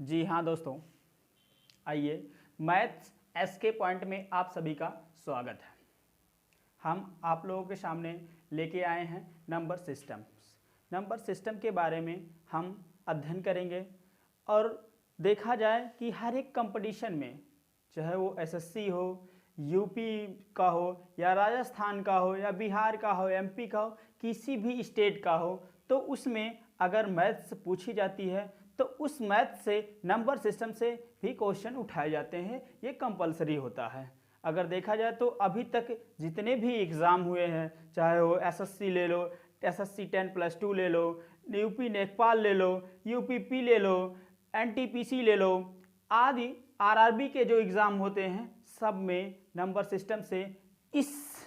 जी हाँ दोस्तों, आइए मैथ्स एस के पॉइंट में आप सभी का स्वागत है। हम आप लोगों के सामने लेके आए हैं नंबर सिस्टम के बारे में हम अध्ययन करेंगे। और देखा जाए कि हर एक कंपटीशन में, चाहे वो एसएससी हो, यूपी का हो या राजस्थान का हो या बिहार का हो, एमपी का हो, किसी भी स्टेट का हो, तो उसमें अगर मैथ्स पूछी जाती है तो उस मैथ से नंबर सिस्टम से भी क्वेश्चन उठाए जाते हैं। ये कंपलसरी होता है। अगर देखा जाए तो अभी तक जितने भी एग्ज़ाम हुए हैं, चाहे वो एसएससी ले लो, एसएससी 10+2 ले लो, यूपी नेपाल ले लो, यूपीपी ले लो, एनटीपीसी ले लो, आदि आरआरबी के जो एग्ज़ाम होते हैं, सब में नंबर सिस्टम से इस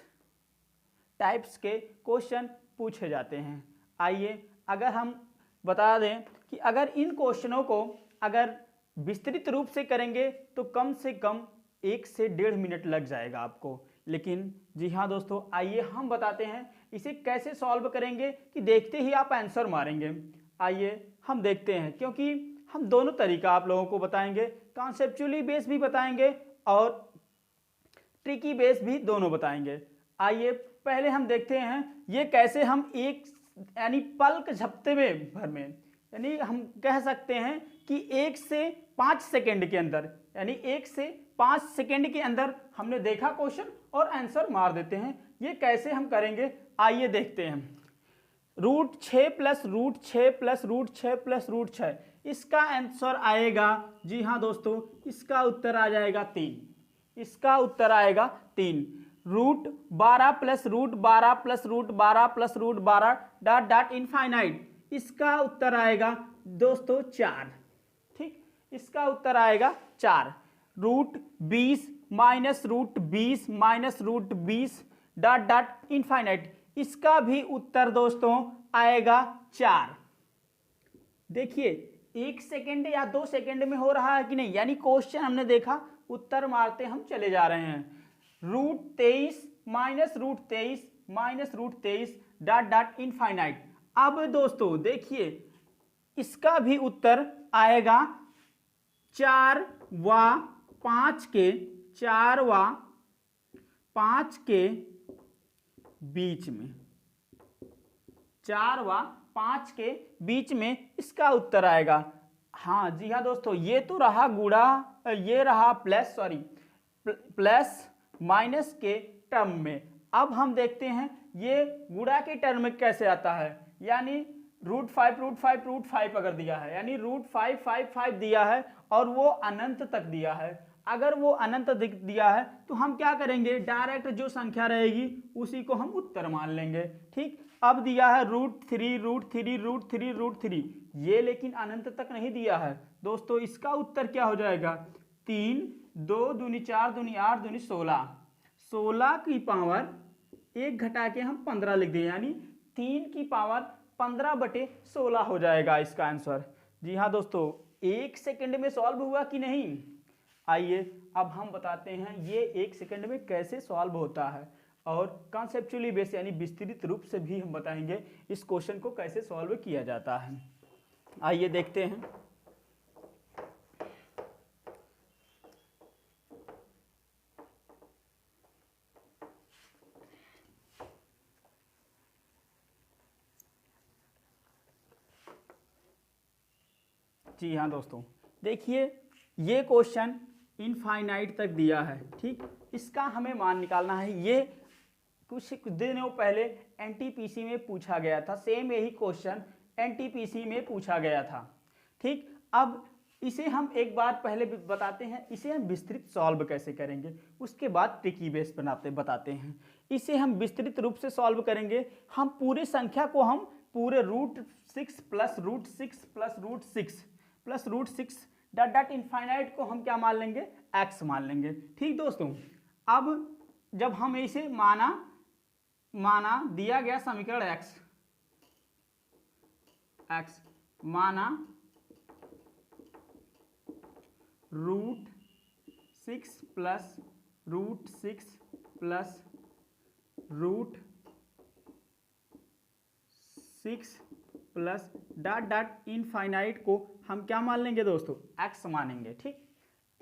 टाइप्स के क्वेश्चन पूछे जाते हैं। आइए अगर हम बता दें कि अगर इन क्वेश्चनों को अगर विस्तृत रूप से करेंगे तो कम से कम 1 से 1.5 मिनट लग जाएगा आपको। लेकिन जी हाँ दोस्तों, आइए हम बताते हैं इसे कैसे सॉल्व करेंगे कि देखते ही आप आंसर मारेंगे। आइए हम देखते हैं, क्योंकि हम दोनों तरीका आप लोगों को बताएंगे, कॉन्सेप्चुअली बेस भी बताएंगे और ट्रिकी बेस भी दोनों बताएंगे। आइए पहले हम देखते हैं ये कैसे हम एक यानी पलक झपटे में भर में, यानी हम कह सकते हैं कि 1 से 5 सेकेंड के अंदर, यानी 1 से 5 सेकेंड के अंदर हमने देखा क्वेश्चन और आंसर मार देते हैं। ये कैसे हम करेंगे आइए देखते हैं। √6 + √6 + √6 + √6, इसका आंसर आएगा, जी हाँ दोस्तों, इसका उत्तर आ जाएगा 3। इसका उत्तर आएगा 3। √12 + √12 + √12 + √12 डॉट डॉट इनफाइनाइट, इसका उत्तर आएगा दोस्तों 4। ठीक, इसका उत्तर आएगा 4। √20 - √20 - √20 डॉट डॉट इनफाइनाइट, इसका भी उत्तर दोस्तों आएगा 4। देखिए 1 सेकेंड या 2 सेकेंड में हो रहा है कि नहीं, यानी क्वेश्चन हमने देखा, उत्तर मारते हम चले जा रहे हैं। √23 - √23 - √23 डॉट डॉट इनफाइनाइट। अब दोस्तों देखिए इसका भी उत्तर आएगा 4 व 5 के, 4 व 5 के बीच में, 4 व 5 के बीच में इसका उत्तर आएगा। हाँ जी हाँ दोस्तों, ये तो रहा गुणा, ये रहा प्लस माइनस के टर्म में। अब हम देखते हैं ये गुणा के टर्म में कैसे आता है। यानी √5 अगर दिया है, यानी √5 दिया है और वो अनंत तक दिया है। अगर वो अनंत दिया है तो हम क्या करेंगे, डायरेक्ट जो संख्या रहेगी उसी को हम उत्तर मान लेंगे। ठीक, अब दिया है √3, ये लेकिन अनंत तक नहीं दिया है दोस्तों। इसका उत्तर क्या हो जाएगा, 3, 2 दूनी 4 दूनी 8 दूनी 16, 16 की पावर 1 घटा के हम 15 लिख दें, यानी 3 की पावर 15/16 हो जाएगा इसका आंसर। जी हाँ दोस्तों, 1 सेकेंड में सॉल्व हुआ कि नहीं। आइए अब हम बताते हैं ये 1 सेकेंड में कैसे सॉल्व होता है, और कॉन्सेप्चुअली बेस यानी विस्तृत रूप से भी हम बताएंगे इस क्वेश्चन को कैसे सॉल्व किया जाता है। आइए देखते हैं। जी हाँ दोस्तों, देखिए ये क्वेश्चन इनफाइनाइट तक दिया है। ठीक, इसका हमें मान निकालना है। ये कुछ दिनों पहले एनटीपीसी में पूछा गया था, सेम यही क्वेश्चन एनटीपीसी में पूछा गया था। ठीक, अब इसे हम एक बार पहले बताते हैं, इसे हम विस्तृत सॉल्व कैसे करेंगे, उसके बाद ट्रिकी बेस बताते हैं। इसे हम विस्तृत रूप से सॉल्व करेंगे। हम पूरे संख्या को हम पूरे √6 + √6 + √6 + √6 डॉट डॉट इनफाइनाइट को हम क्या मान लेंगे, x मान लेंगे। ठीक दोस्तों, अब जब हम इसे माना दिया गया समीकरण x माना √6 + √6 + √6 प्लस डॉट डॉट इनफाइनाइट को हम क्या मान लेंगे दोस्तों, x मानेंगे। ठीक,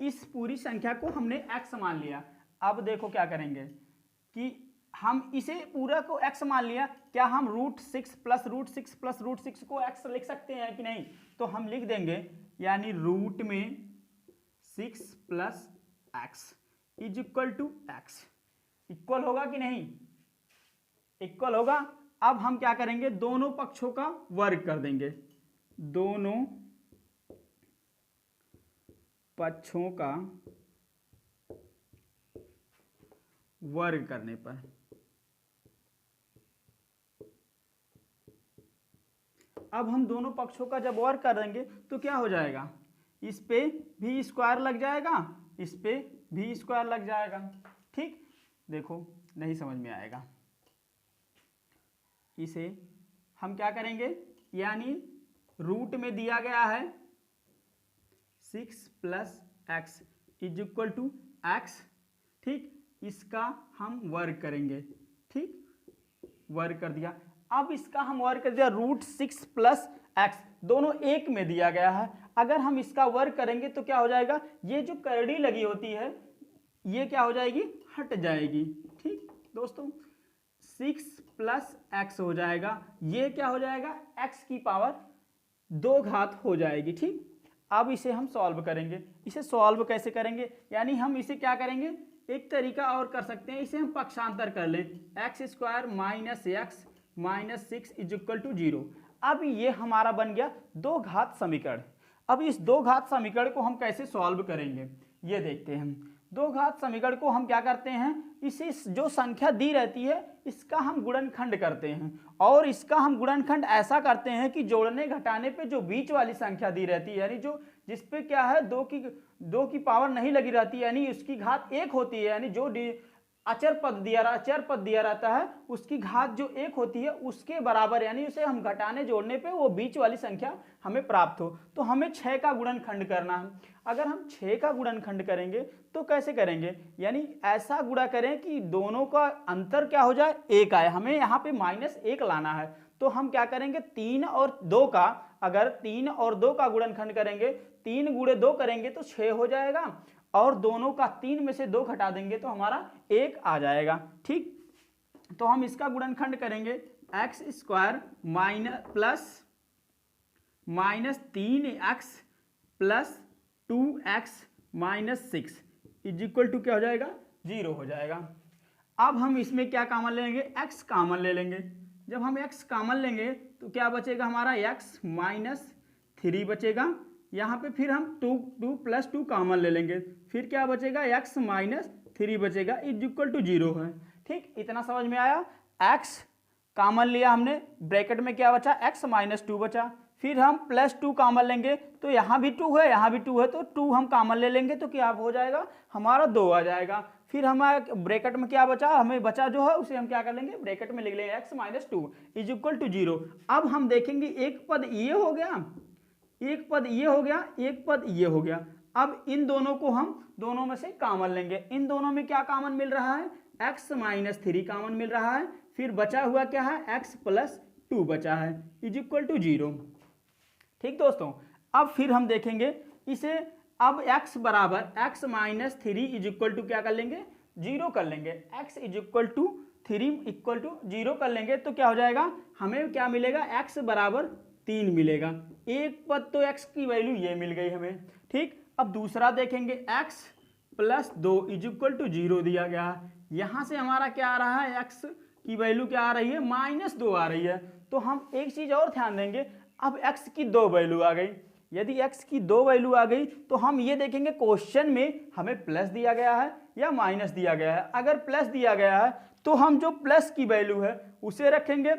इस पूरी संख्या को हमने x मान लिया। अब देखो क्या करेंगे कि हम इसे पूरा को x मान लिया, क्या हम √6 प्लस √6 प्लस √6 को x लिख सकते हैं कि नहीं? तो हम लिख देंगे, यानी रूट में 6 plus x is equal to x। Equal होगा कि नहीं? इक्वल होगा। अब हम क्या करेंगे, दोनों पक्षों का वर्ग कर देंगे। दोनों पक्षों का वर्ग करने पर अब हम दोनों पक्षों का जब वर्ग कर देंगे तो क्या हो जाएगा, इस पे भी स्क्वायर लग जाएगा, इस पे भी स्क्वायर लग जाएगा। ठीक, देखो नहीं समझ में आएगा, इसे हम क्या करेंगे, यानी रूट में दिया गया है 6 plus x is equal to एक्स। ठीक, इसका हम वर्ग करेंगे। ठीक, वर्ग कर दिया। अब इसका हम वर्ग कर दिया, √6 प्लस एक्स दोनों एक में दिया गया है। अगर हम इसका वर्ग करेंगे तो क्या हो जाएगा, ये जो करड़ी लगी होती है ये क्या हो जाएगी, हट जाएगी। ठीक दोस्तों, 6 प्लस एक्स हो जाएगा, ये क्या हो जाएगा, x की पावर 2 घात हो जाएगी। ठीक, अब इसे हम सॉल्व करेंगे। इसे सॉल्व कैसे करेंगे, यानी हम इसे क्या करेंगे, एक तरीका और कर सकते हैं, इसे हम पक्षांतर कर लें, x² minus x minus 6 is equal to 0। अब ये हमारा बन गया 2 घात समीकरण। अब इस 2 घात समीकरण को हम कैसे सॉल्व करेंगे ये देखते हैं हम। 2 घात समीकरण को हम क्या करते हैं, इसे जो संख्या दी रहती है इसका हम गुणनखंड करते हैं, और इसका हम गुणनखंड ऐसा करते हैं कि जोड़ने घटाने पे जो बीच वाली संख्या दी रहती है, यानी जो जिस पे क्या है 2 की पावर नहीं लगी रहती, यानी उसकी घात 1 होती है, यानी जो अचर पद दिया रहता है उसकी घात जो 1 होती है उसके बराबर, यानी उसे हम घटाने जोड़ने पे वो बीच वाली संख्या हमें प्राप्त हो। तो हमें 6 का गुणनखंड करना है। अगर हम 6 का गुणनखंड करेंगे तो कैसे करेंगे, यानी ऐसा गुणा करें कि दोनों का अंतर क्या हो जाए, 1 आए। हमें यहाँ पे -1 लाना है, तो हम क्या करेंगे, 3 और 2 का, अगर 3 और 2 का गुणनखंड करेंगे, 3 गुणे 2 करेंगे तो 6 हो जाएगा, और दोनों का 3 में से 2 घटा देंगे तो हमारा 1 आ जाएगा। ठीक, तो हम इसका गुणनखंड करेंगे, x² minus 3x plus 2x minus 6 is equal to क्या हो जाएगा, 0 हो जाएगा। अब हम इसमें क्या कॉमन लेंगे, x कॉमन ले लेंगे। जब हम x कॉमन लेंगे तो क्या बचेगा हमारा, x माइनस 3 बचेगा। यहाँ पे फिर हम 2 प्लस 2 कॉमन ले लेंगे, फिर क्या बचेगा, x माइनस 3 बचेगा इज इक्वल टू 0 है। ठीक, इतना समझ में आया। x कॉमन लिया हमने, ब्रैकेट में क्या बचा, x माइनस 2 बचा। फिर हम प्लस 2 कॉमन लेंगे, तो यहाँ भी 2 है, यहाँ भी 2 है, तो 2 हम कॉमन ले लेंगे तो क्या हो जाएगा, हमारा 2 आ जाएगा। फिर हमारे ब्रैकेट में क्या बचा, हमें बचा जो है उसे हम क्या कर लेंगे, ब्रैकेट में लिख लेंगे x minus 2 is equal to 0। अब हम देखेंगे एक पद ये हो गया, एक पद ये हो गया, एक पद ये हो गया। अब इन दोनों को हम दोनों में से कॉमन लेंगे। इन दोनों में क्या कॉमन मिल रहा है, x माइनस 3 कॉमन मिल रहा है। फिर बचा हुआ क्या है, x प्लस 2 बचा है इज इक्वल टू 0। ठीक दोस्तों, अब फिर हम देखेंगे इसे, अब x बराबर x minus 3 is equal to क्या कर लेंगे, 0 कर लेंगे। x is equal to 3 equal to 0 कर लेंगे तो क्या हो जाएगा, हमें क्या मिलेगा, x बराबर 3 मिलेगा। एक पद तो x की वैल्यू ये मिल गई हमें। ठीक, अब दूसरा देखेंगे, x plus 2 is equal to 0 दिया गया है। यहाँ से हमारा क्या आ रहा है, x की वैल्यू क्या आ रही है, -2 आ रही है। तो हम एक चीज और ध्यान देंगे, अब x की 2 वैल्यू आ गई। यदि x की 2 वैल्यू आ गई तो हम ये देखेंगे क्वेश्चन में हमें प्लस दिया गया है या माइनस दिया गया है। अगर प्लस दिया गया है तो हम जो प्लस की वैल्यू है उसे रखेंगे,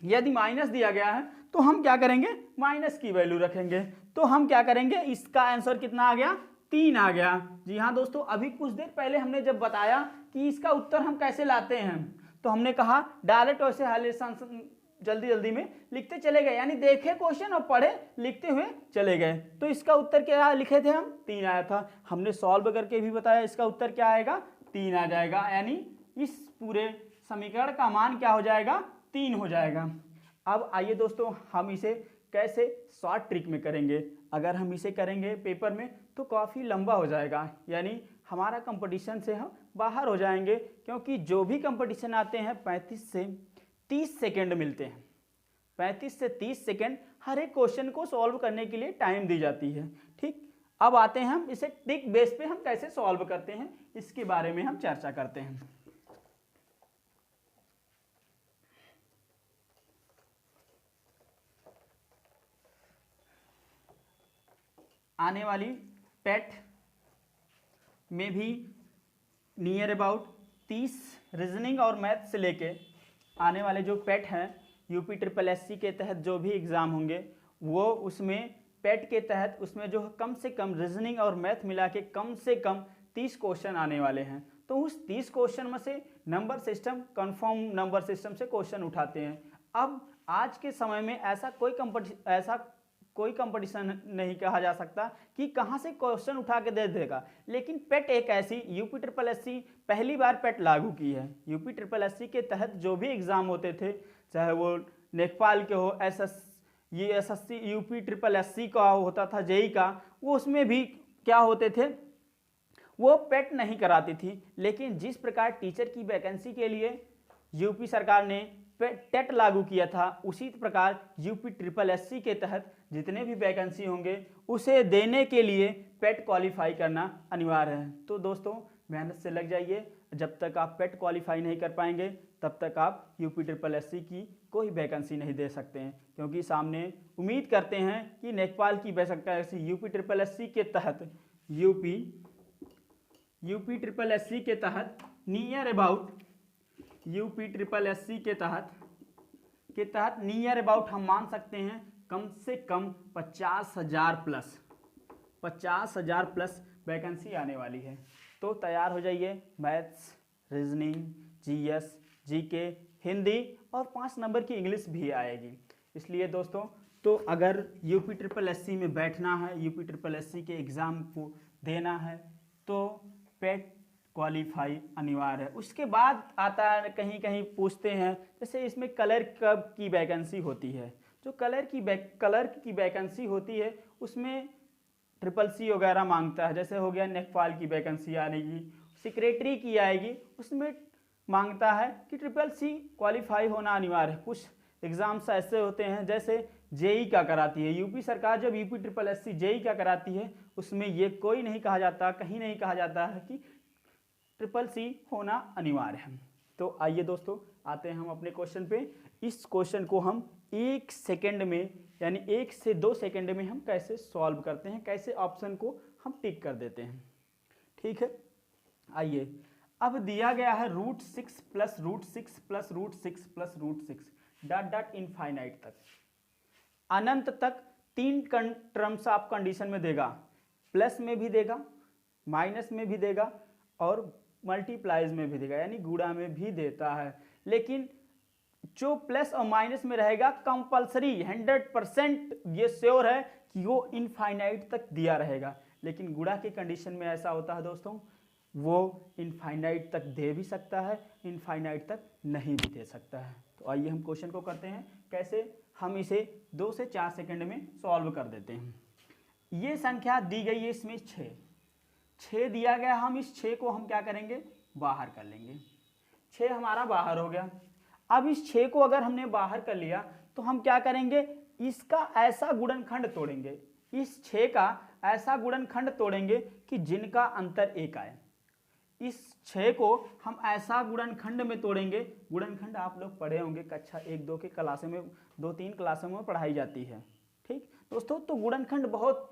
यदि माइनस दिया गया है तो हम क्या करेंगे, माइनस की वैल्यू रखेंगे। तो हम क्या करेंगे, इसका आंसर कितना आ गया, 3 आ गया। जी हाँ दोस्तों, अभी कुछ देर पहले हमने जब बताया कि इसका उत्तर हम कैसे लाते हैं, तो हमने कहा डायरेक्ट वैसे हाइलाइटेशन जल्दी जल्दी में लिखते चले गए, यानी देखे क्वेश्चन और पढ़े लिखते हुए चले गए। तो इसका उत्तर क्या लिखे थे हम, 3 आया था। हमने सॉल्व करके भी बताया इसका उत्तर क्या आएगा, 3 आ जाएगा, यानी इस पूरे समीकरण का मान क्या हो जाएगा, 3 हो जाएगा। अब आइए दोस्तों हम इसे कैसे शॉर्ट ट्रिक में करेंगे। अगर हम इसे करेंगे पेपर में तो काफ़ी लंबा हो जाएगा, यानी हमारा कंपटीशन से हम बाहर हो जाएंगे, क्योंकि जो भी कंपटीशन आते हैं 35 से 30 सेकेंड मिलते हैं। 35 से 30 सेकेंड हर एक क्वेश्चन को सॉल्व करने के लिए टाइम दी जाती है। ठीक, अब आते हैं हम इसे ट्रिक बेस पे हम कैसे सॉल्व करते हैं, इसके बारे में हम चर्चा करते हैं। आने वाली पेट में भी नियर अबाउट 30 रीजनिंग और मैथ से लेके आने वाले जो पेट हैं यूपी ट्रिपल एससी के तहत जो भी एग्ज़ाम होंगे वो उसमें पेट के तहत उसमें जो कम से कम रीजनिंग और मैथ मिला के कम से कम 30 क्वेश्चन आने वाले हैं। तो उस 30 क्वेश्चन में से number system confirm number system से क्वेश्चन उठाते हैं। अब आज के समय में ऐसा कोई कंपटीशन नहीं कहा जा सकता कि कहाँ से क्वेश्चन उठा के दे देगा, लेकिन पेट एक ऐसी यूपी ट्रिपल एससी पहली बार पेट लागू की है। यूपी ट्रिपल एससी के तहत जो भी एग्ज़ाम होते थे, चाहे वो लेखपाल के हो, एसएससी यूपी ट्रिपल एससी का होता था, जेई का, वो उसमें भी क्या होते थे, वो पेट नहीं कराती थी। लेकिन जिस प्रकार टीचर की वैकेंसी के लिए यूपी सरकार ने टेट लागू किया था, उसी प्रकार यूपी ट्रिपल एससी के तहत जितने भी वैकेंसी होंगे उसे देने के लिए पेट क्वालिफाई करना अनिवार्य है। तो दोस्तों मेहनत से लग जाइए, जब तक आप पेट क्वालिफाई नहीं कर पाएंगे तब तक आप यूपी ट्रिपल एससी की कोई वैकेंसी नहीं दे सकते हैं, क्योंकि सामने उम्मीद करते हैं कि लेखपाल की वैकेंसी यूपी ट्रिपल एससी के तहत यूपी ट्रिपल एससी के तहत near about UP triple SC के तहत नियर अबाउट हम मान सकते हैं कम से कम 50,000 प्लस वैकेंसी आने वाली है। तो तैयार हो जाइए, maths, reasoning, GS, GK, Hindi और 5 नंबर की इंग्लिश भी आएगी। इसलिए दोस्तों तो अगर यूपी ट्रिपल एससी में बैठना है, यूपी ट्रिपल एससी के एग्ज़ाम को देना है, तो पेट क्वालिफाई अनिवार्य है। उसके बाद आता है, कहीं कहीं पूछते हैं, जैसे इसमें कलर की वैकेंसी होती है, जो कलर की वैकेंसी होती है उसमें ट्रिपल सी वगैरह मांगता है। जैसे हो गया लेखपाल की वैकेंसी आएगी, सेक्रेटरी की आएगी, उसमें मांगता है कि ट्रिपल सी क्वालिफाई होना अनिवार्य है। कुछ एग्ज़ाम्स ऐसे होते हैं, जैसे जेई का कराती है यूपी सरकार, जब यूपी ट्रिपल एससी जेई का कराती है उसमें ये कोई नहीं कहा जाता, कहीं नहीं कहा जाता है कि ट्रिपल सी होना अनिवार्य है। तो आइए दोस्तों आते हैं हम अपने क्वेश्चन पे। इस क्वेश्चन को हम 1 सेकेंड में, यानी 1 से 2 सेकेंड में हम कैसे सॉल्व करते हैं, कैसे ऑप्शन को हम टिक कर देते हैं। ठीक है, आइए। अब दिया गया है √6 plus √6 plus √6 plus √6 dot dot infinite तक, अनंत तक 3 टर्म्स आप कंडीशन में देगा, प्लस में भी देगा, माइनस में भी देगा और मल्टीप्लाइज में भी देगा, यानी गुणा में भी देता है। लेकिन जो प्लस और माइनस में रहेगा कंपलसरी 100% ये श्योर है कि वो इनफाइनाइट तक दिया रहेगा। लेकिन गुणा की कंडीशन में ऐसा होता है दोस्तों, वो इनफाइनाइट तक दे भी सकता है, इनफाइनाइट तक नहीं भी दे सकता है। तो आइए हम क्वेश्चन को करते हैं, कैसे हम इसे 2 से 4 सेकंड में सॉल्व कर देते हैं। ये संख्या दी गई है, इसमें 6 दिया गया, हम इस 6 को हम क्या करेंगे, बाहर कर लेंगे। 6 हमारा बाहर हो गया। अब इस 6 को अगर हमने बाहर कर लिया तो हम क्या करेंगे, इसका ऐसा गुणनखंड तोड़ेंगे, इस 6 का ऐसा गुणनखंड तोड़ेंगे कि जिनका अंतर 1 आए। इस 6 को हम ऐसा गुणनखंड में तोड़ेंगे, गुणनखंड आप लोग पढ़े होंगे कक्षा 1-2 के क्लासों में, 2-3 क्लासों में पढ़ाई जाती है। ठीक दोस्तों, तो गुणनखंड बहुत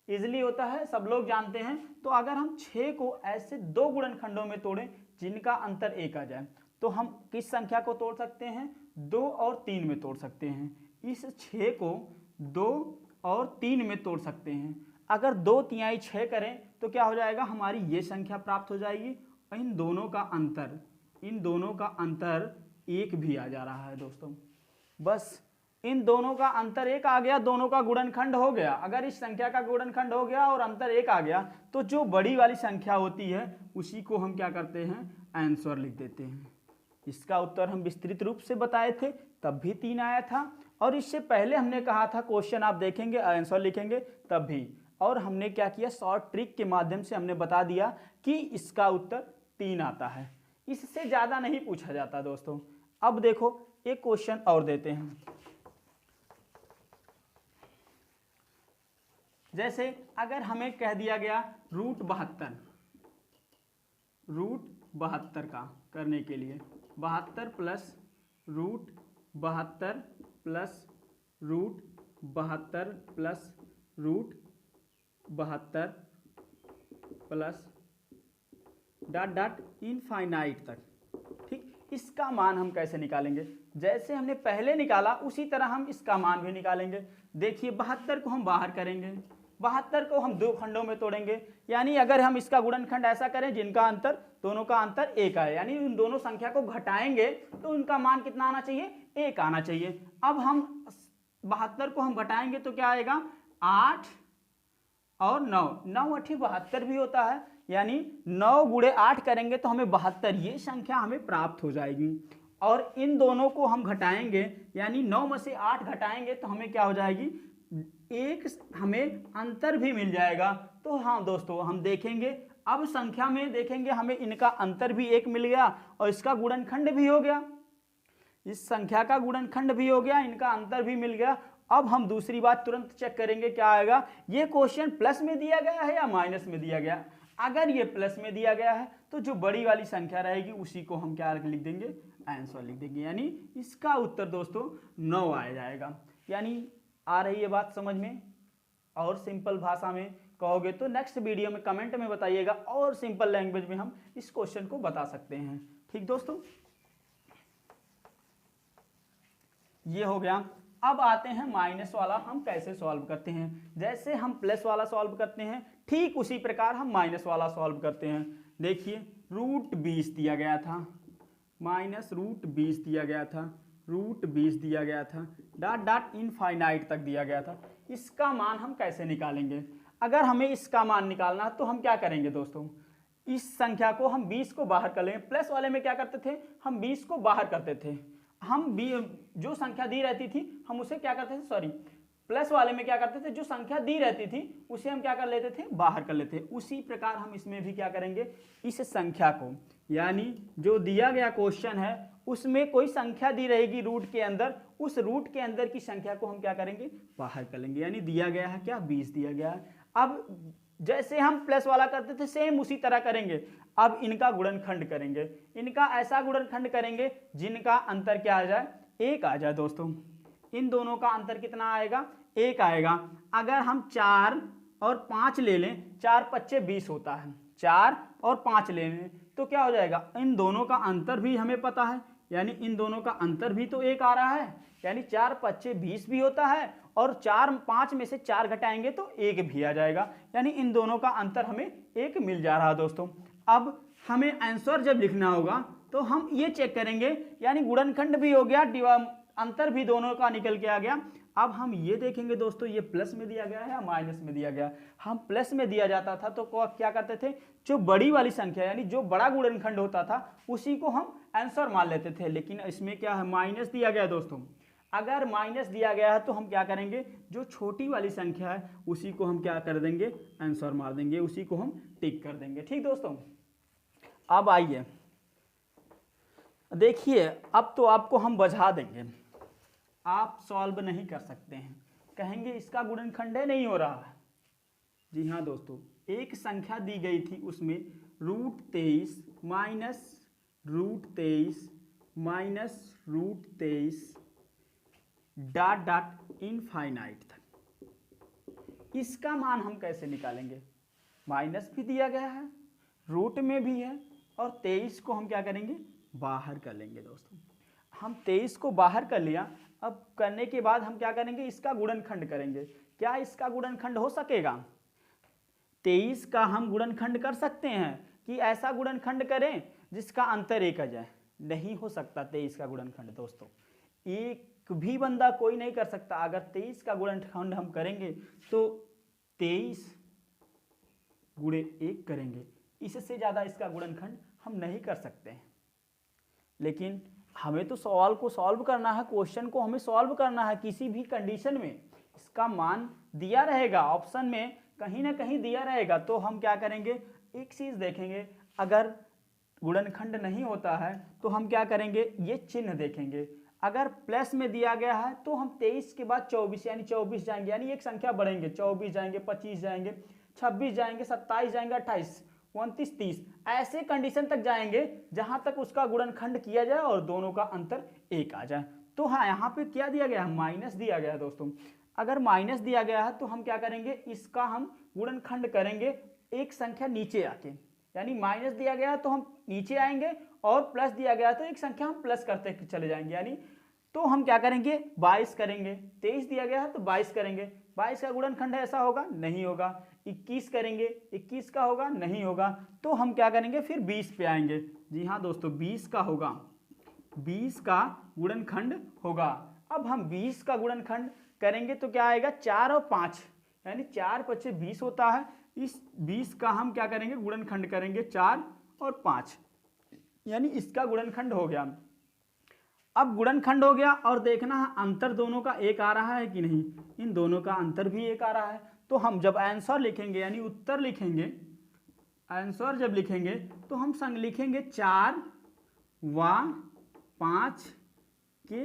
इजीली होता है, सब लोग जानते हैं। तो अगर हम 6 को ऐसे 2 गुणनखंडों में तोड़ें जिनका अंतर 1 आ जाए, तो हम किस संख्या को तोड़ सकते हैं, 2 और 3 में तोड़ सकते हैं। इस 6 को 2 और 3 में तोड़ सकते हैं। अगर 2 तिहाई 6 करें तो क्या हो जाएगा, हमारी ये संख्या प्राप्त हो जाएगी। इन दोनों का अंतर 1 भी आ जा रहा है दोस्तों। बस इन दोनों का अंतर 1 आ गया, दोनों का गुणनखंड हो गया। अगर इस संख्या का गुणनखंड हो गया और अंतर 1 आ गया तो जो बड़ी वाली संख्या होती है उसी को हम क्या करते हैं, आंसर लिख देते हैं। इसका उत्तर हम विस्तृत रूप से बताए थे, तब भी 3 आया था। और इससे पहले हमने कहा था क्वेश्चन आप देखेंगे आंसर लिखेंगे तब भी, और हमने क्या किया, शॉर्ट ट्रिक के माध्यम से हमने बता दिया कि इसका उत्तर 3 आता है। इससे ज़्यादा नहीं पूछा जाता दोस्तों। अब देखो एक क्वेश्चन और देते हैं। जैसे अगर हमें कह दिया गया रूट 72 का करने के लिए 72 plus root 72 plus root 72 plus root 72 plus dot dot infinite तक, ठीक। इसका मान हम कैसे निकालेंगे? जैसे हमने पहले निकाला उसी तरह हम इसका मान भी निकालेंगे। देखिए 72 को हम बाहर करेंगे, 72 को हम 2 खंडों में तोड़ेंगे, यानी अगर हम इसका गुणनखंड ऐसा करें जिनका अंतर, दोनों का अंतर 1 आए, यानी उन दोनों संख्या को घटाएंगे तो उनका मान कितना आना चाहिए, 1 आना चाहिए। अब हम 72 को हम घटाएंगे तो क्या आएगा, 8 और 9, 9 8 72 भी होता है, यानी 9 गुणे 8 करेंगे तो हमें 72 ये संख्या हमें प्राप्त हो जाएगी। और इन दोनों को हम घटाएंगे, यानी 9 में से 8 घटाएंगे तो हमें क्या हो जाएगी, 1 हमें अंतर भी मिल जाएगा। तो हाँ दोस्तों, हम देखेंगे अब संख्या में देखेंगे हमें इनका अंतर भी 1 मिल गया और इसका गुणनखंड भी हो गया, इस संख्या का गुणनखंड भी हो गया, इनका अंतर भी मिल गया। अब हम दूसरी बात तुरंत चेक करेंगे क्या आएगा, ये क्वेश्चन प्लस में दिया गया है या माइनस में दिया गया। अगर ये प्लस में दिया गया है तो जो बड़ी वाली संख्या रहेगी उसी को हम क्या लिख देंगे, आंसर लिख देंगे, यानी इसका उत्तर दोस्तों 9 आ जाएगा। यानी आ रही है बात समझ में? और सिंपल भाषा में कहोगे तो नेक्स्ट वीडियो में कमेंट में बताइएगा, और सिंपल लैंग्वेज में हम इस क्वेश्चन को बता सकते हैं। ठीक दोस्तों, ये हो गया। अब आते हैं माइनस वाला हम कैसे सॉल्व करते हैं। जैसे हम प्लस वाला सॉल्व करते हैं ठीक उसी प्रकार हम माइनस वाला सॉल्व करते हैं। देखिए रूट 20 दिया गया था, माइनस रूट 20 दिया गया था, रूट 20 दिया गया था, डॉट डॉट इनफाइनाइट तक दिया गया था। इसका मान हम कैसे निकालेंगे? अगर हमें इसका मान निकालना है तो हम क्या करेंगे दोस्तों, इस संख्या को हम 20 को बाहर कर लेंगे। प्लस वाले में क्या करते थे, हम 20 को बाहर करते थे, हम जो संख्या दी रहती थी हम उसे क्या करते थे, सॉरी प्लस वाले में क्या करते थे, जो संख्या दी रहती थी उसे हम क्या कर लेते थे, बाहर कर लेते। उसी प्रकार हम इसमें भी क्या करेंगे, इस संख्या को, यानी जो दिया गया क्वेश्चन है उसमें कोई संख्या दी रहेगी रूट के अंदर, उस रूट के अंदर की संख्या को हम क्या करेंगे, बाहर कर लेंगे। यानी दिया गया है क्या, 20 दिया गया है। अब जैसे हम प्लस वाला करते थे सेम उसी तरह करेंगे। अब इनका गुणनखंड करेंगे, इनका ऐसा गुणनखंड करेंगे जिनका अंतर क्या आ जाए, 1 आ जाए। दोस्तों इन दोनों का अंतर कितना आएगा, 1 आएगा। अगर हम 4 और 5 ले लें, 4 पच्चे 20 होता है, 4 और 5 ले लें तो क्या हो जाएगा, इन दोनों का अंतर भी हमें पता है, यानी इन दोनों का अंतर भी तो 1 आ रहा है, यानी 4 पच्चे 20 भी होता है, और 4 5 में से 4 घटाएंगे तो 1 भी आ जाएगा, यानी इन दोनों का अंतर हमें 1 मिल जा रहा है। दोस्तों अब हमें आंसर जब लिखना होगा तो हम ये चेक करेंगे, यानी गुणनखंड भी हो गया, अंतर भी दोनों का निकल के आ गया। अब हम ये देखेंगे दोस्तों, ये प्लस में दिया गया है या माइनस में दिया गया। हम प्लस में दिया जाता था तो क्या करते थे, जो बड़ी वाली संख्या यानी जो बड़ा गुणनखंड होता था उसी को हम आंसर मान लेते थे। लेकिन इसमें क्या है, माइनस दिया गया। दोस्तों अगर माइनस दिया गया है तो हम क्या करेंगे, जो छोटी वाली संख्या है उसी को हम क्या कर देंगे, आंसर मार देंगे, उसी को हम टिक कर देंगे। ठीक दोस्तों, अब आइए देखिए, अब तो आपको हम बुझा देंगे, आप सॉल्व नहीं कर सकते हैं, कहेंगे इसका गुणनखंड नहीं हो रहा है। जी हाँ दोस्तों, एक संख्या दी गई थी उसमें root 23 minus root 23 minus root 23 dot dot infinite तक। इसका मान हम कैसे निकालेंगे, माइनस भी दिया गया है, रूट में भी है, और 23 को हम क्या करेंगे, बाहर कर लेंगे। दोस्तों हम 23 को बाहर कर लिया, अब करने के बाद हम क्या करेंगे, इसका गुणनखंड करेंगे। क्या इसका गुणनखंड हो सकेगा, 23 का हम गुणनखंड कर सकते हैं कि ऐसा गुणनखंड करें जिसका अंतर 1 आ जाए? नहीं हो सकता 23 का गुणनखंड। दोस्तों एक भी बंदा कोई नहीं कर सकता। अगर 23 का गुणनखंड हम करेंगे तो 23 गुणे 1 करेंगे, इससे ज़्यादा इसका गुणनखंड हम नहीं कर सकते हैं। लेकिन हमें तो सवाल को सॉल्व करना है, क्वेश्चन को हमें सॉल्व करना है। किसी भी कंडीशन में इसका मान दिया रहेगा, ऑप्शन में कहीं ना कहीं दिया रहेगा। तो हम क्या करेंगे, एक चीज़ देखेंगे, अगर गुणनखंड नहीं होता है तो हम क्या करेंगे, ये चिन्ह देखेंगे। अगर प्लस में दिया गया है तो हम 23 के बाद 24 यानी 24 जाएंगे, यानी एक संख्या बढ़ेंगे, 24 जाएंगे, 25 जाएंगे, 26 जाएंगे, 27 जाएंगे, 28, 29, 30, ऐसे कंडीशन तक जाएंगे जहां तक उसका गुणनखंड किया जाए और दोनों का अंतर 1 आ जाए। तो हाँ, यहाँ पे क्या दिया गया है, माइनस दिया गया है दोस्तों। अगर माइनस दिया गया है तो हम क्या करेंगे, इसका हम गुणनखंड करेंगे एक संख्या नीचे आके, यानी माइनस दिया गया है तो हम नीचे आएंगे और प्लस दिया गया है तो एक संख्या हम प्लस करते चले जाएंगे। यानी तो हम क्या करेंगे, 22 करेंगे। 23 दिया गया है तो 22 करेंगे, 22 का गुणनखंड ऐसा होगा, नहीं होगा। 21 करेंगे, 21 का होगा, नहीं होगा। तो हम क्या करेंगे, फिर 20 पे आएंगे। जी हाँ दोस्तों, 20 का होगा, 20 का गुणनखंड होगा। अब हम 20 का गुणनखंड करेंगे तो क्या आएगा, 4 और 5, यानी 4 × 5 = 20 होता है। इस 20 का हम क्या करेंगे, गुणनखंड करेंगे 4 और 5, यानी इसका गुणनखंड हो गया। अब गुणनखंड हो गया और देखना है अंतर दोनों का 1 आ रहा है कि नहीं। इन दोनों का अंतर भी 1 आ रहा है। तो हम जब आंसर लिखेंगे, यानी उत्तर लिखेंगे, आंसर जब लिखेंगे तो हम संग लिखेंगे 4 व 5 के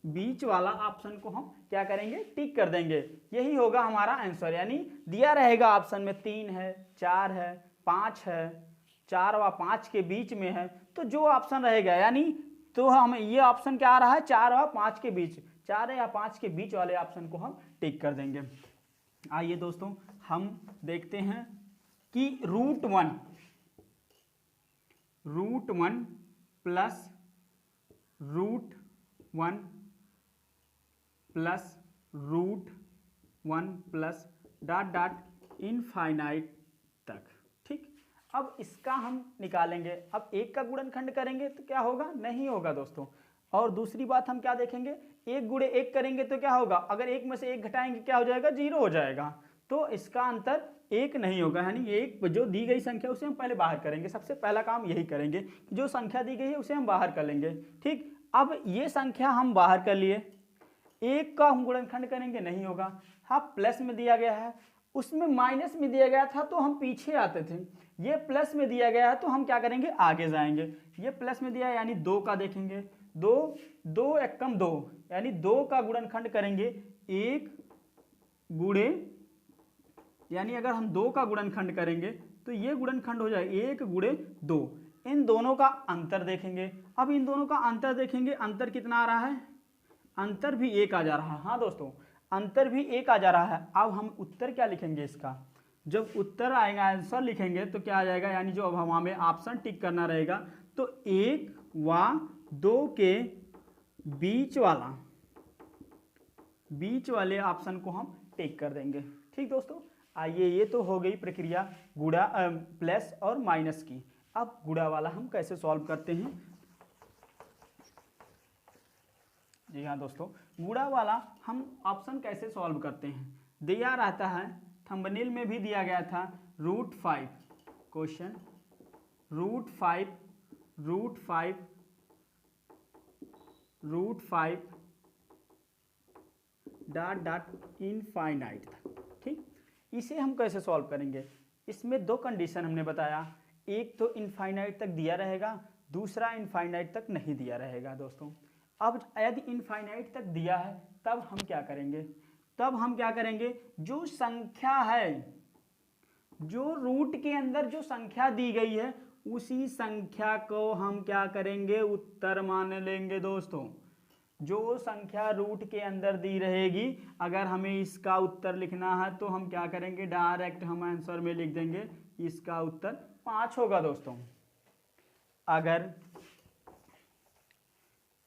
बीच वाला ऑप्शन को हम क्या करेंगे, टिक कर देंगे। यही होगा हमारा आंसर। यानी दिया रहेगा ऑप्शन में 3 है, 4 है, 5 है, 4 व 5 के बीच में है, तो जो ऑप्शन रहेगा, यानी तो हमें ये ऑप्शन क्या आ रहा है, 4 व 5 के बीच, 4 या 5 के बीच वाले ऑप्शन को हम टिक कर देंगे। आइए दोस्तों, हम देखते हैं कि √1 प्लस √1 प्लस √1 प्लस ... इनफाइनाइट तक। ठीक, अब इसका हम निकालेंगे। अब 1 का गुणनखंड करेंगे तो क्या होगा, नहीं होगा दोस्तों। और दूसरी बात हम क्या देखेंगे, 1 × 1 करेंगे तो क्या होगा, अगर 1 में से 1 घटाएंगे क्या हो जाएगा, 0 हो जाएगा। तो इसका अंतर 1 नहीं होगा, यानी 1 जो दी गई संख्या उसे हम पहले बाहर करेंगे। सबसे पहला काम यही करेंगे, जो संख्या दी गई है उसे हम बाहर कर लेंगे। ठीक, अब ये संख्या हम बाहर कर लिए, 1 का हम गुणनखंड करेंगे, नहीं होगा। हाँ, प्लस में दिया गया है, उसमें माइनस में दिया गया था तो हम पीछे आते थे। ये प्लस में दिया गया है तो हम क्या करेंगे, आगे जाएंगे। ये प्लस में दिया है, यानी 2 का देखेंगे, 2 2 एकम 2, यानी 2 का गुणनखंड करेंगे 1 गुणे, यानी अगर हम 2 का गुणनखंड करेंगे तो ये गुणनखंड हो जाए 1 × 2। इन दोनों का अंतर देखेंगे। अब इन दोनों का अंतर देखेंगे, अंतर कितना आ रहा है, अंतर भी 1 आ जा रहा है। हाँ दोस्तों, अंतर भी 1 आ जा रहा है। अब हम उत्तर क्या लिखेंगे इसका, जब उत्तर आएगा, आंसर लिखेंगे तो क्या आ जाएगा, यानी जो अब हमें ऑप्शन टिक करना रहेगा तो 1 व 2 के बीच वाले ऑप्शन को हम टिक कर देंगे। ठीक दोस्तों, आइए, ये तो हो गई प्रक्रिया गुणा प्लस और माइनस की। अब गुणा वाला हम कैसे सॉल्व करते हैं। जी हाँ दोस्तों, गुणा वाला हम ऑप्शन कैसे सॉल्व करते हैं, दिया रहता है, थंबनेल में भी दिया गया था, √5 क्वेश्चन, √5 ... इनफाइनाइट तक। ठीक, इसे हम कैसे सॉल्व करेंगे, इसमें 2 कंडीशन हमने बताया, एक तो इनफाइनाइट तक दिया रहेगा, दूसरा इनफाइनाइट तक नहीं दिया रहेगा दोस्तों। अब यदि इनफाइनाइट तक दिया है तब हम क्या करेंगे, जो संख्या है, जो रूट के अंदर जो संख्या दी गई है उसी संख्या को हम क्या करेंगे, उत्तर मान लेंगे दोस्तों। जो संख्या रूट के अंदर दी रहेगी, अगर हमें इसका उत्तर लिखना है तो हम क्या करेंगे, डायरेक्ट हम आंसर में लिख देंगे, इसका उत्तर 5 होगा दोस्तों। अगर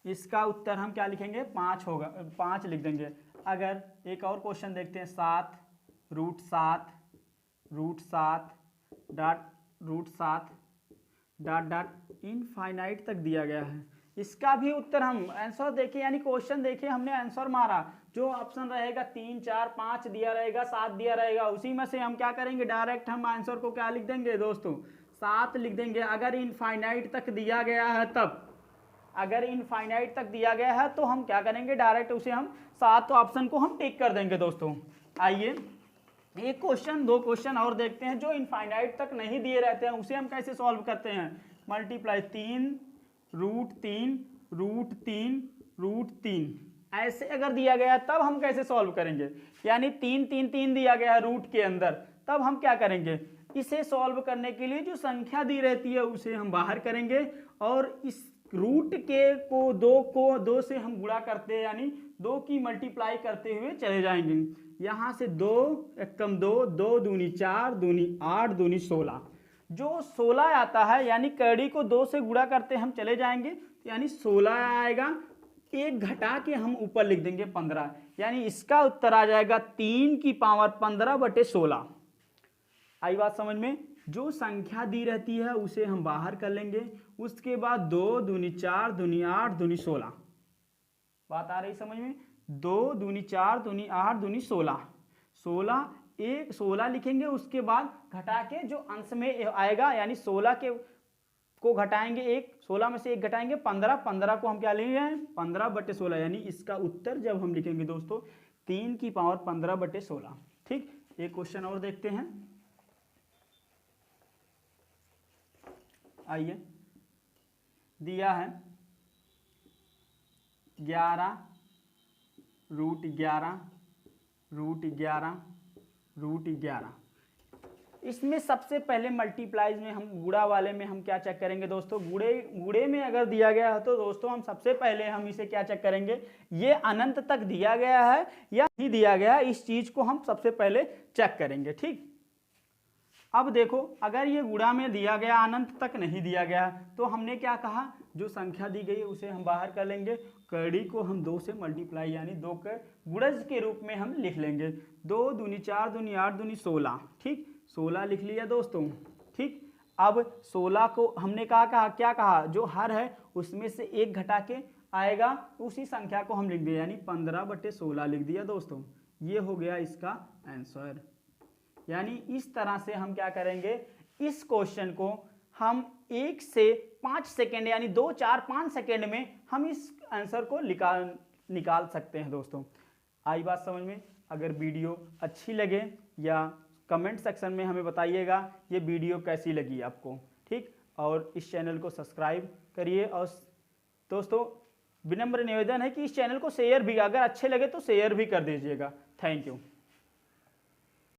इसका उत्तर हम क्या लिखेंगे, 5 होगा, 5 लिख देंगे। अगर एक और क्वेश्चन देखते हैं, 7 √7 ... इनफाइनाइट तक दिया गया है। इसका भी उत्तर हम आंसर देखें, यानी क्वेश्चन देखें, हमने आंसर मारा, जो ऑप्शन रहेगा 3 4 5 दिया रहेगा, 7 दिया रहेगा, उसी में से हम क्या करेंगे, डायरेक्ट हम आंसर को क्या लिख देंगे दोस्तों, 7 लिख देंगे। अगर इनफाइनाइट तक दिया गया है तब, अगर इनफाइनाइट तक दिया गया है तो हम क्या करेंगे, डायरेक्ट उसे हम 7 ऑप्शन को हम टिक कर देंगे दोस्तों। आइए एक क्वेश्चन, 2 क्वेश्चन और देखते हैं जो इनफाइनाइट तक नहीं दिए रहते हैं, उसे हम कैसे सॉल्व करते हैं। मल्टीप्लाई 3 रूट 3 रूट 3 रूट 3 ऐसे अगर दिया गया तब हम कैसे सॉल्व करेंगे। यानी 3 3 3 दिया गया है रूट के अंदर, तब हम क्या करेंगे, इसे सॉल्व करने के लिए जो संख्या दी रहती है उसे हम बाहर करेंगे और इस रूट के को 2 से हम गुणा करते हैं, यानी 2 की मल्टीप्लाई करते हुए चले जाएंगे। यहाँ से 2 एकम 2, 2 दूनी 4, दूनी 8, दूनी 16, जो 16 आता है यानी कड़ी को 2 से गुणा करते हम चले जाएंगे, यानी 16 आएगा। एक घटा के हम ऊपर लिख देंगे 15, यानी इसका उत्तर आ जाएगा 3 की पावर 15/16। आई बात समझ में। जो संख्या दी रहती है उसे हम बाहर कर लेंगे, उसके बाद 2 दूनी 4, दूनी 8, दूनी 16, बात आ रही समझ में। 2 दूनी 4, दूनी 8, दूनी 16, 16 लिखेंगे। उसके बाद घटा के जो अंश में आएगा, यानी 16 के को घटाएंगे, 16 में से 1 घटाएंगे 15, 15 को हम क्या लेंगे 15/16, यानी इसका उत्तर जब हम लिखेंगे दोस्तों 3 की पावर 15/16। ठीक, एक क्वेश्चन और देखते हैं। आइए, दिया है 11 रूट 11 रूट 11 रूट 11। इसमें सबसे पहले मल्टीप्लाइज में हम गुणा वाले में हम क्या चेक करेंगे दोस्तों, गुणे में अगर दिया गया है तो दोस्तों हम सबसे पहले हम इसे क्या चेक करेंगे, ये अनंत तक दिया गया है या नहीं दिया गया है, इस चीज को हम सबसे पहले चेक करेंगे। ठीक, अब देखो अगर ये गुणा में दिया गया, अनंत तक नहीं दिया गया, तो हमने क्या कहा, जो संख्या दी गई उसे हम बाहर कर लेंगे, कड़ी को हम 2 से मल्टीप्लाई यानी 2 के गुणज के रूप में हम लिख लेंगे। 2 दूनी 4, दूनी 8, दूनी 16। ठीक, 16 लिख लिया दोस्तों। ठीक, अब 16 को हमने कहा क्या कहा, जो हर है उसमें से 1 घटा के आएगा, उसी संख्या को हम लिख दिया, यानी 15/16 लिख दिया दोस्तों। ये हो गया इसका आंसर। यानी इस तरह से हम क्या करेंगे, इस क्वेश्चन को हम 1 से 5 सेकेंड यानी 2, 4, 5 सेकेंड में हम इस आंसर को निकाल सकते हैं दोस्तों। आई बात समझ में। अगर वीडियो अच्छी लगे या कमेंट सेक्शन में हमें बताइएगा ये वीडियो कैसी लगी आपको। ठीक, और इस चैनल को सब्सक्राइब करिए और दोस्तों विनम्र निवेदन है कि इस चैनल को शेयर भी, अगर अच्छे लगे तो शेयर भी कर दीजिएगा। Thank you.